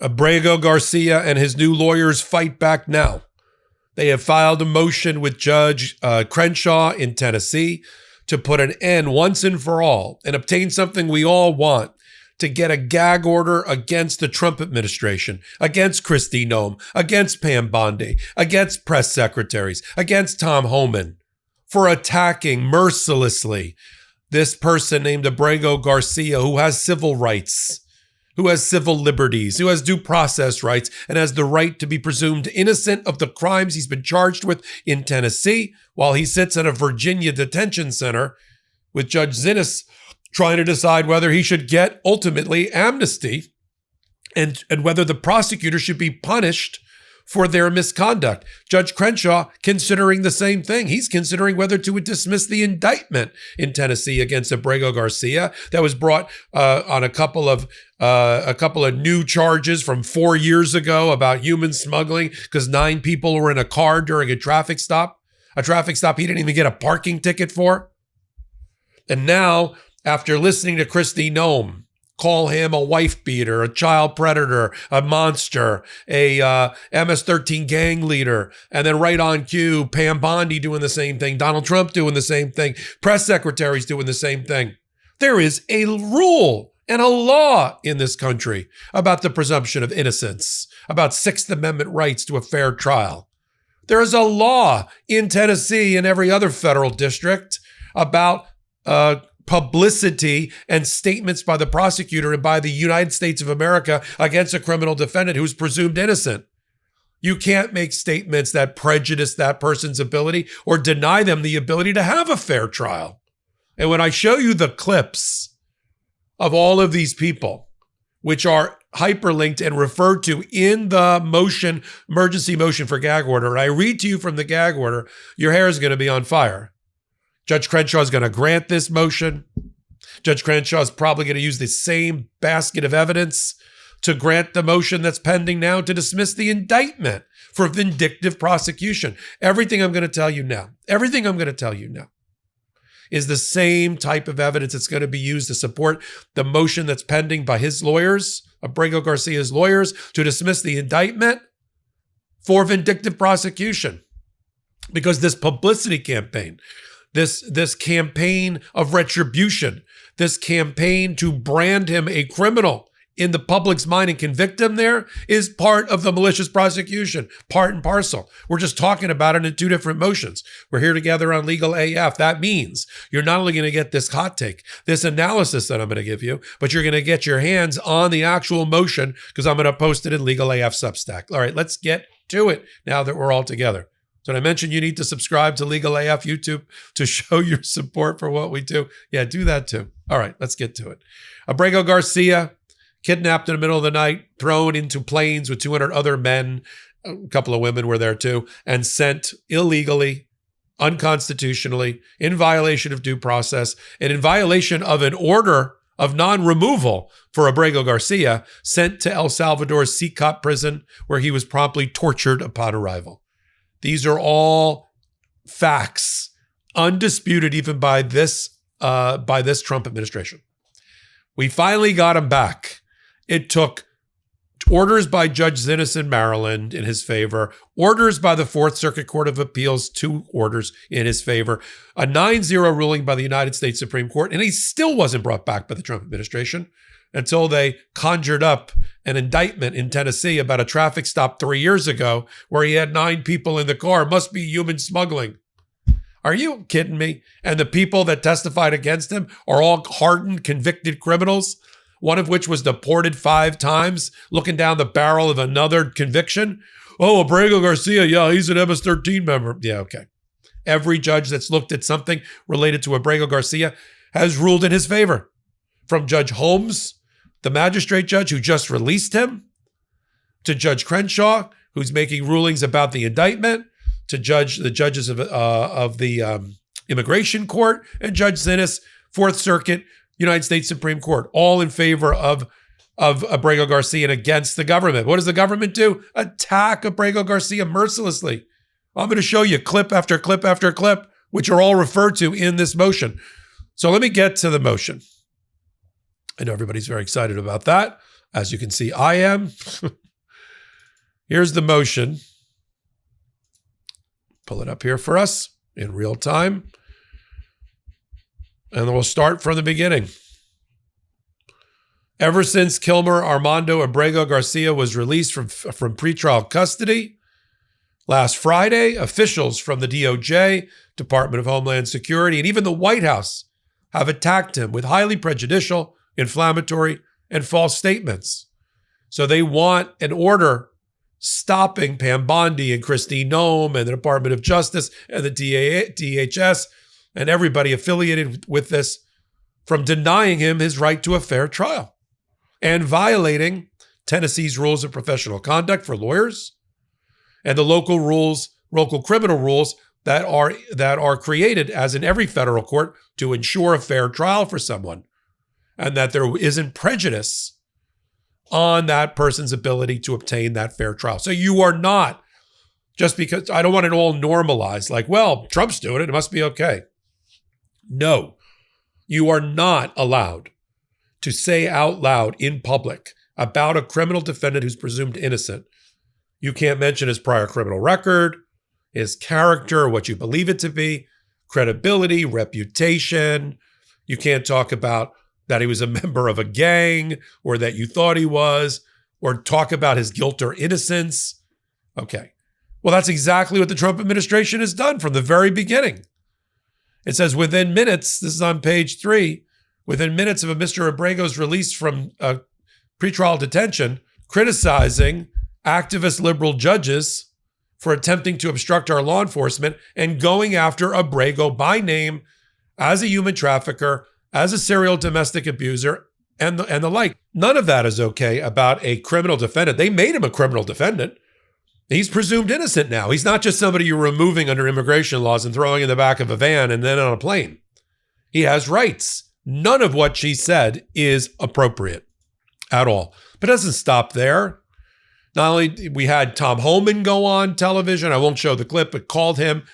Abrego Garcia and his new lawyers fight back now. They have filed a motion with Judge Crenshaw in Tennessee to put an end once and for all and obtain something we all want, to get a gag order against the Trump administration, against Kristi Noem, against Pam Bondi, against press secretaries, against Tom Homan for attacking mercilessly this person named Abrego Garcia, who has civil rights, who has civil liberties, who has due process rights, and has the right to be presumed innocent of the crimes he's been charged with in Tennessee, while he sits in a Virginia detention center with Judge Zinnes trying to decide whether he should get ultimately amnesty and whether the prosecutor should be punished for their misconduct. Judge Crenshaw considering the same thing. He's considering whether to dismiss the indictment in Tennessee against Abrego Garcia that was brought on a couple of new charges from 4 years ago about human smuggling because 9 people were in a car during a traffic stop he didn't even get a parking ticket for. And now, after listening to Kristi Noem call him a wife beater, a child predator, a monster, a MS-13 gang leader, and then right on cue, Pam Bondi doing the same thing, Donald Trump doing the same thing, press secretaries doing the same thing. There is a rule and a law in this country about the presumption of innocence, about Sixth Amendment rights to a fair trial. There is a law in Tennessee and every other federal district about publicity and statements by the prosecutor and by the United States of America against a criminal defendant who's presumed innocent. You can't make statements that prejudice that person's ability or deny them the ability to have a fair trial. And when I show you the clips of all of these people, which are hyperlinked and referred to in the motion, emergency motion for gag order, and I read to you from the gag order, your hair is going to be on fire. Judge Crenshaw is going to grant this motion. Judge Crenshaw is probably going to use the same basket of evidence to grant the motion that's pending now to dismiss the indictment for vindictive prosecution. Everything I'm going to tell you now is the same type of evidence that's going to be used to support the motion that's pending by his lawyers, Abrego Garcia's lawyers, to dismiss the indictment for vindictive prosecution. Because this publicity campaign, this campaign of retribution, this campaign to brand him a criminal in the public's mind and convict him there is part of the malicious prosecution, part and parcel. We're just talking about it in 2 different motions. We're here together on Legal AF. That means you're not only going to get this hot take, this analysis that I'm going to give you, but you're going to get your hands on the actual motion because I'm going to post it in Legal AF Substack. All right, let's get to it now that we're all together. So I mentioned you need to subscribe to Legal AF YouTube to show your support for what we do. Yeah, do that too. All right, let's get to it. Abrego Garcia, kidnapped in the middle of the night, thrown into planes with 200 other men, a couple of women were there too, and sent illegally, unconstitutionally, in violation of due process, and in violation of an order of non-removal for Abrego Garcia, sent to El Salvador's CCOP prison, where he was promptly tortured upon arrival. These are all facts, undisputed even by this Trump administration. We finally got him back. It took orders by Judge Zinnes in Maryland in his favor, orders by the Fourth Circuit Court of Appeals, 2 orders in his favor, a 9-0 ruling by the United States Supreme Court, and he still wasn't brought back by the Trump administration until they conjured up an indictment in Tennessee about a traffic stop 3 years ago where he had 9 people in the car. Must be human smuggling. Are you kidding me? And the people that testified against him are all hardened, convicted criminals, one of which was deported 5 times, looking down the barrel of another conviction. Oh, Abrego Garcia, yeah, he's an MS-13 member. Yeah, okay. Every judge that's looked at something related to Abrego Garcia has ruled in his favor. From Judge Holmes, the magistrate judge who just released him, to Judge Crenshaw, who's making rulings about the indictment, to the judges of the Immigration Court, and Judge Zinnes, Fourth Circuit, United States Supreme Court, all in favor of Abrego Garcia and against the government. What does the government do? Attack Abrego Garcia mercilessly. I'm going to show you clip after clip after clip, which are all referred to in this motion. So let me get to the motion. I know everybody's very excited about that. As you can see, I am. Here's the motion. Pull it up here for us in real time. And then we'll start from the beginning. Ever since Kilmer Armando Abrego Garcia was released from pretrial custody last Friday, officials from the DOJ, Department of Homeland Security, and even the White House have attacked him with highly prejudicial, inflammatory, and false statements. So they want an order stopping Pam Bondi and Christine Noem and the Department of Justice and the DHS and everybody affiliated with this from denying him his right to a fair trial and violating Tennessee's rules of professional conduct for lawyers and the local criminal rules that are created, as in every federal court, to ensure a fair trial for someone, and that there isn't prejudice on that person's ability to obtain that fair trial. So you are not, just because, I don't want it all normalized, like, well, Trump's doing it, it must be okay. No, you are not allowed to say out loud in public about a criminal defendant who's presumed innocent. You can't mention his prior criminal record, his character, what you believe it to be, credibility, reputation. You can't talk about that he was a member of a gang or that you thought he was, or talk about his guilt or innocence. Okay. Well, that's exactly what the Trump administration has done from the very beginning. It says within minutes, this is on page 3, within minutes of Mr. Abrego's release from pretrial detention, criticizing activist liberal judges for attempting to obstruct our law enforcement and going after Abrego by name as a human trafficker, as a serial domestic abuser, and the like. None of that is okay about a criminal defendant. They made him a criminal defendant. He's presumed innocent now. He's not just somebody you're removing under immigration laws and throwing in the back of a van and then on a plane. He has rights. None of what she said is appropriate at all. But it doesn't stop there. Not only we had Tom Homan go on television, I won't show the clip, but called him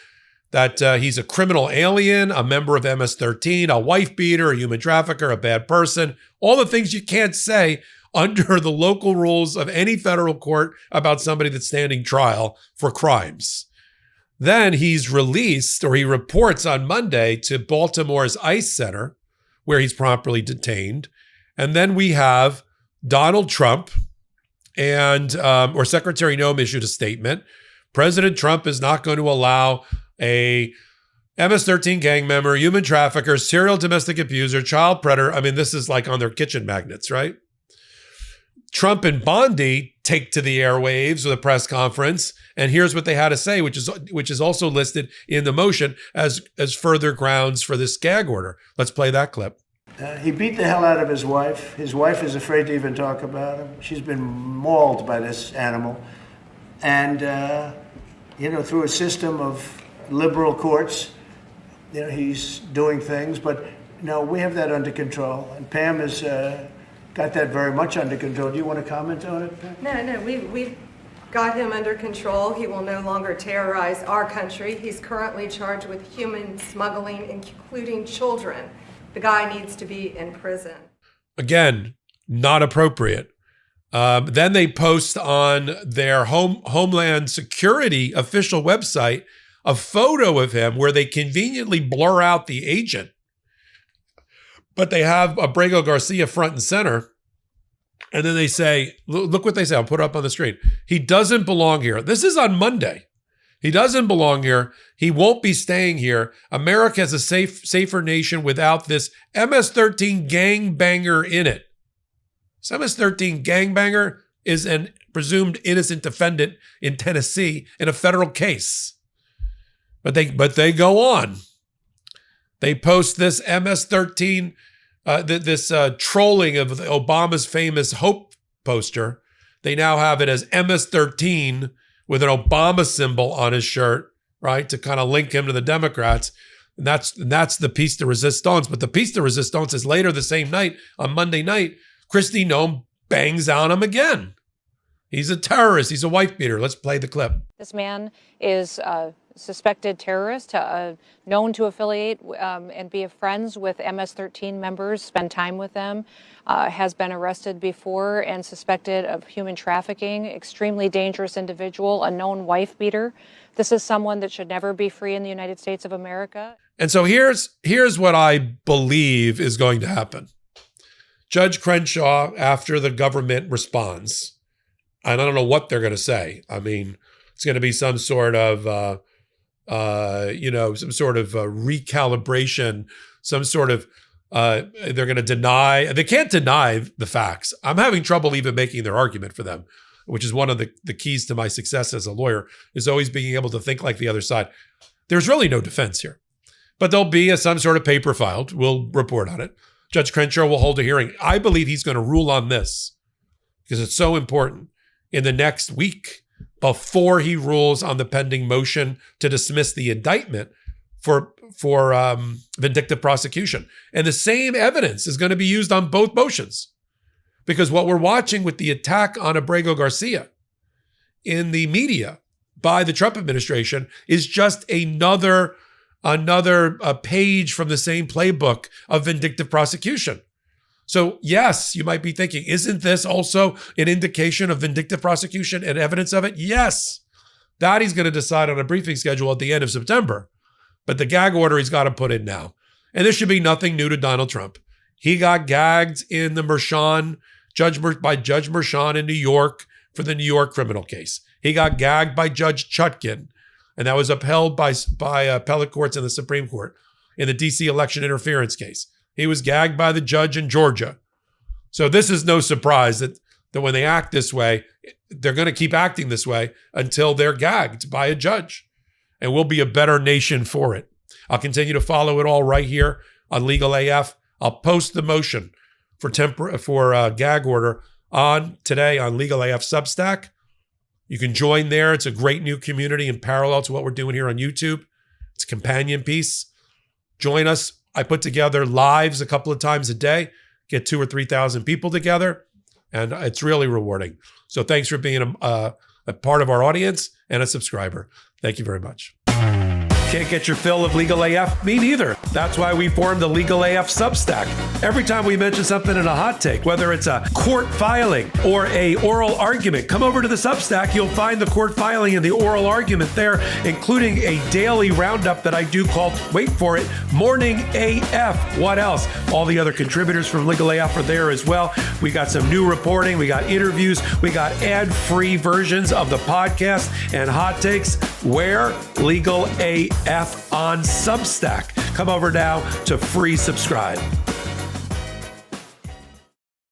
that he's a criminal alien, a member of MS-13, a wife beater, a human trafficker, a bad person, all the things you can't say under the local rules of any federal court about somebody that's standing trial for crimes. Then he's released, or he reports on Monday, to Baltimore's ICE Center, where he's properly detained. And then we have Donald Trump or Secretary Noem issued a statement. President Trump is not going to allow a MS-13 gang member, human trafficker, serial domestic abuser, child predator. I mean, this is like on their kitchen magnets, right? Trump and Bondi take to the airwaves with a press conference, and here's what they had to say, which is also listed in the motion as further grounds for this gag order. Let's play that clip. He beat the hell out of his wife. His wife is afraid to even talk about him. She's been mauled by this animal. And, through a system of liberal courts, he's doing things. But, no, we have that under control. And Pam has got that very much under control. Do you want to comment on it, Pam? No, we've got him under control. He will no longer terrorize our country. He's currently charged with human smuggling, including children. The guy needs to be in prison. Again, not appropriate. Then they post on their Homeland Security official website a photo of him where they conveniently blur out the agent. But they have Abrego Garcia front and center. And then they say, look what they say. I'll put it up on the screen. He doesn't belong here. This is on Monday. He doesn't belong here. He won't be staying here. America is a safer nation without this MS-13 gangbanger in it. This MS-13 gangbanger is a presumed innocent defendant in Tennessee in a federal case. But they go on. They post this MS-13, this trolling of Obama's famous Hope poster. They now have it as MS-13 with an Obama symbol on his shirt, right, to kind of link him to the Democrats. And that's the piece de resistance. But the piece de resistance is later the same night, on Monday night, Christine Noem bangs on him again. He's a terrorist. He's a wife beater. Let's play the clip. This man is suspected terrorist known to affiliate and be friends with MS-13 members, spend time with them, has been arrested before and suspected of human trafficking, extremely dangerous individual, a known wife beater. This is someone that should never be free in the United States of America. And so here's what I believe is going to happen. Judge Crenshaw, after the government responds, and I don't know what they're going to say. I mean, it's going to be some sort of, recalibration, some sort of, they're going to deny, they can't deny the facts. I'm having trouble even making their argument for them, which is one of the keys to my success as a lawyer, is always being able to think like the other side. There's really no defense here, but there'll be some sort of paper filed. We'll report on it. Judge Crenshaw will hold a hearing. I believe he's going to rule on this because it's so important in the next week before he rules on the pending motion to dismiss the indictment for vindictive prosecution. And the same evidence is going to be used on both motions, because what we're watching with the attack on Abrego Garcia in the media by the Trump administration is just another page from the same playbook of vindictive prosecution. So yes, you might be thinking, isn't this also an indication of vindictive prosecution and evidence of it? Yes, that he's going to decide on a briefing schedule at the end of September. But the gag order he's got to put in now. And this should be nothing new to Donald Trump. He got gagged in the Merchan, by Judge Merchan in New York for the New York criminal case. He got gagged by Judge Chutkin, and that was upheld by appellate courts in the Supreme Court in the DC election interference case. He was gagged by the judge in Georgia. So this is no surprise that when they act this way, they're going to keep acting this way until they're gagged by a judge. And we'll be a better nation for it. I'll continue to follow it all right here on Legal AF. I'll post the motion for gag order today on Legal AF Substack. You can join there. It's a great new community in parallel to what we're doing here on YouTube. It's a companion piece. Join us. I put together lives a couple of times a day, get 2,000 or 3,000 people together, and it's really rewarding. So thanks for being a part of our audience and a subscriber. Thank you very much. Can't get your fill of Legal AF? Me neither. That's why we formed the Legal AF Substack. Every time we mention something in a hot take, whether it's a court filing or a oral argument, come over to the Substack. You'll find the court filing and the oral argument there, including a daily roundup that I do called, wait for it, Morning AF. What else? All the other contributors from Legal AF are there as well. We got some new reporting. We got interviews. We got ad-free versions of the podcast and hot takes. Where? Legal AF on Substack. Come over now to free subscribe.